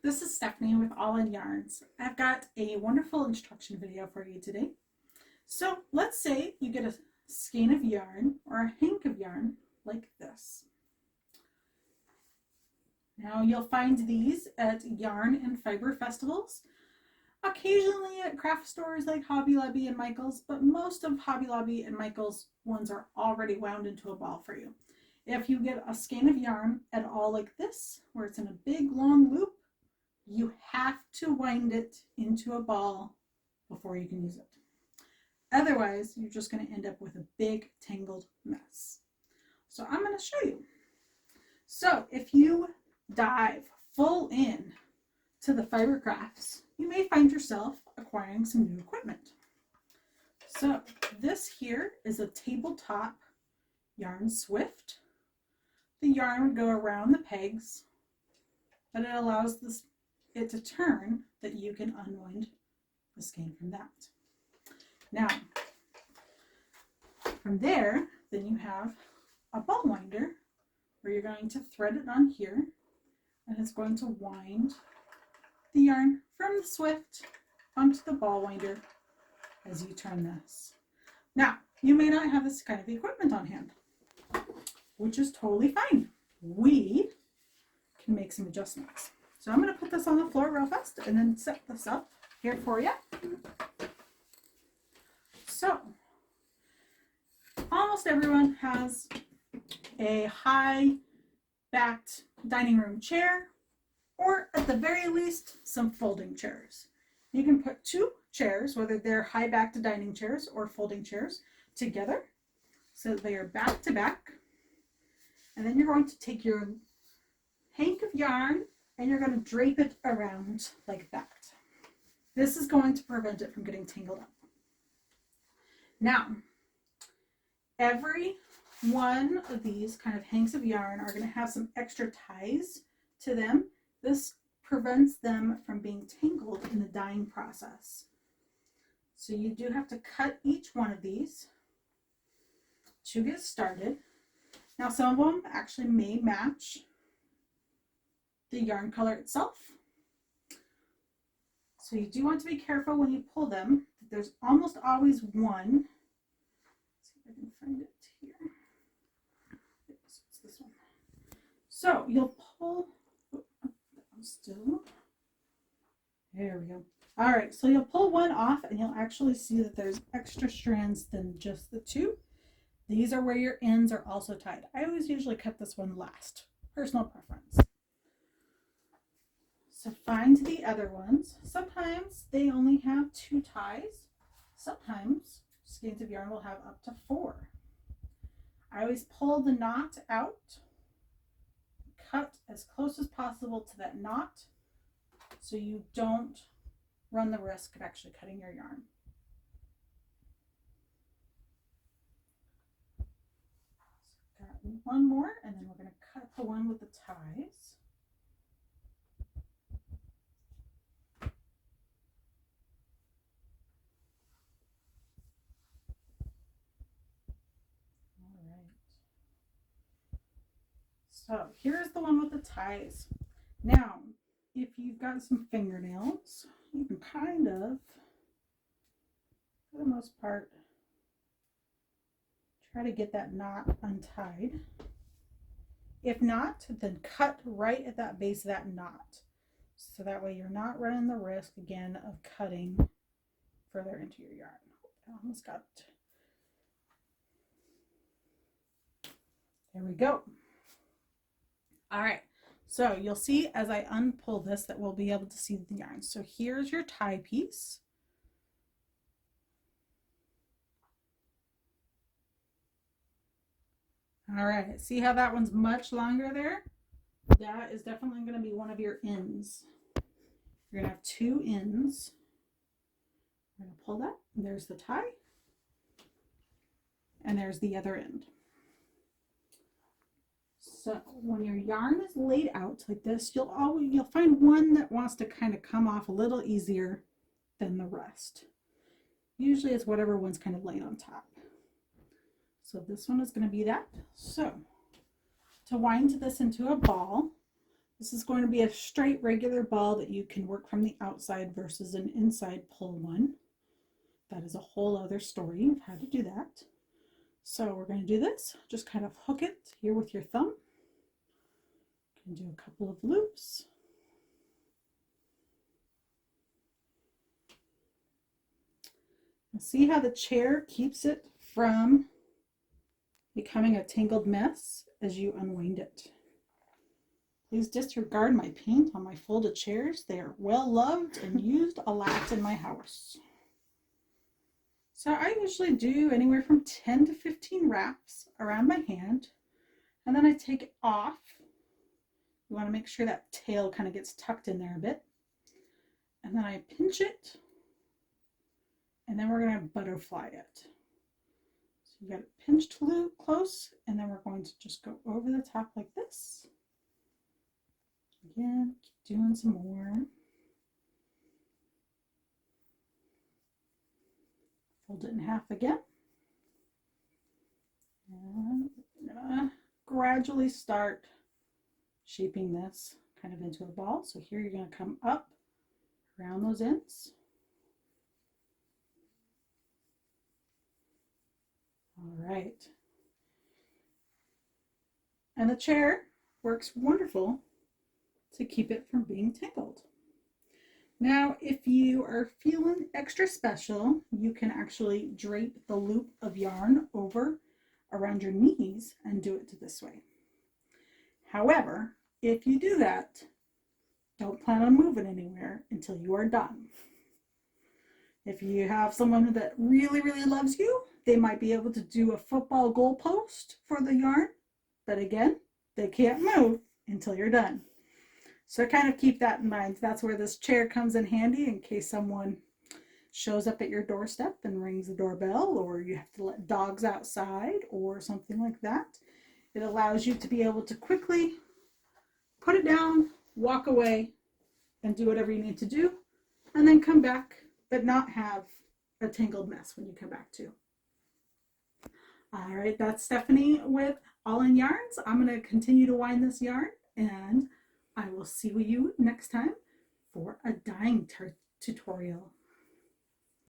This is Stephanie with All in Yarns. I've got a wonderful instruction video for you today. So let's say you get a skein of yarn or a hank of yarn like this. Now you'll find these at yarn and fiber festivals, occasionally at craft stores like Hobby Lobby and Michael's, but most of Hobby Lobby and Michael's ones are already wound into a ball for you. If you get a skein of yarn at all like this, where it's in a big long loop, you have to wind it into a ball before you can use it. Otherwise, you're just going to end up with a big tangled mess. So I'm going to show you. So if you dive full in to the fiber crafts, you may find yourself acquiring some new equipment. So this here is a tabletop yarn swift. The yarn would go around the pegs, but it allows it to turn that you can unwind the skein from that. Now, from there, then you have a ball winder where you're going to thread it on here, and it's going to wind the yarn from the swift onto the ball winder as you turn this. Now, you may not have this kind of equipment on hand, which is totally fine. We can make some adjustments. So I'm going to put this on the floor real fast and then set this up here for you. So almost everyone has a high backed dining room chair, or at the very least some folding chairs. You can put two chairs, whether they're high backed dining chairs or folding chairs, together so that they are back to back. And then you're going to take your hank of yarn and you're going to drape it around like that. This is going to prevent it from getting tangled up. Now, every one of these kind of hanks of yarn are going to have some extra ties to them. This prevents them from being tangled in the dyeing process. So you do have to cut each one of these to get started. Now, some of them actually may match the yarn color itself. So you do want to be careful when you pull them. There's almost always one. Let's see if I can find it here. It's this one. So you'll pull, still. There we go. All right, so you'll pull one off and you'll actually see that there's extra strands than just the two. These are where your ends are also tied. I always usually cut this one last. Personal preference. So find the other ones. Sometimes they only have two ties. Sometimes skeins of yarn will have up to 4. I always pull the knot out, cut as close as possible to that knot so you don't run the risk of actually cutting your yarn. So got one more, and then we're going to cut the one with the ties. So here's the one with the ties. Now, if you've got some fingernails, you can kind of, for the most part, try to get that knot untied. If not, then cut right at that base of that knot. So that way you're not running the risk again of cutting further into your yarn. I almost got it. There we go. All right, so you'll see as I unpull this that we'll be able to see the yarn. So here's your tie piece. All right, see how that one's much longer there? That is definitely going to be one of your ends. You're going to have 2 ends. We're going to pull that. There's the tie. And there's the other end. So when your yarn is laid out like this, you'll find one that wants to kind of come off a little easier than the rest. Usually it's whatever one's kind of laid on top. So this one is going to be that. So to wind this into a ball, This is going to be a straight regular ball that you can work from the outside versus an inside pull one. That is a whole other story of how to do that. So we're going to do this. Just kind of hook it here with your thumb. You can do a couple of loops. And see how the chair keeps it from becoming a tangled mess as you unwind it. Please disregard my paint on my folded chairs. They are well loved and used a lot in my house. So I usually do anywhere from 10 to 15 wraps around my hand, and then I take it off. You want to make sure that tail kind of gets tucked in there a bit. And then I pinch it, and then we're going to butterfly it. So you got it pinched close, and then we're going to just go over the top like this. Again, keep doing some more. Fold it in half again. And I'm gonna gradually start shaping this kind of into a ball. So here you're gonna come up around those ends. All right. And the chair works wonderful to keep it from being tangled. Now, if you are feeling extra special, you can actually drape the loop of yarn over around your knees and do it this way. However, if you do that, don't plan on moving anywhere until you are done. If you have someone that really, really loves you, they might be able to do a football goalpost for the yarn, but again, they can't move until you're done. So kind of keep that in mind. That's where this chair comes in handy in case someone shows up at your doorstep and rings the doorbell, or you have to let dogs outside or something like that. It allows you to be able to quickly put it down, walk away, and do whatever you need to do, and then come back, but not have a tangled mess when you come back too. All right, that's Stephanie with All in Yarns. I'm going to continue to wind this yarn, and I will see you next time for a dyeing tutorial.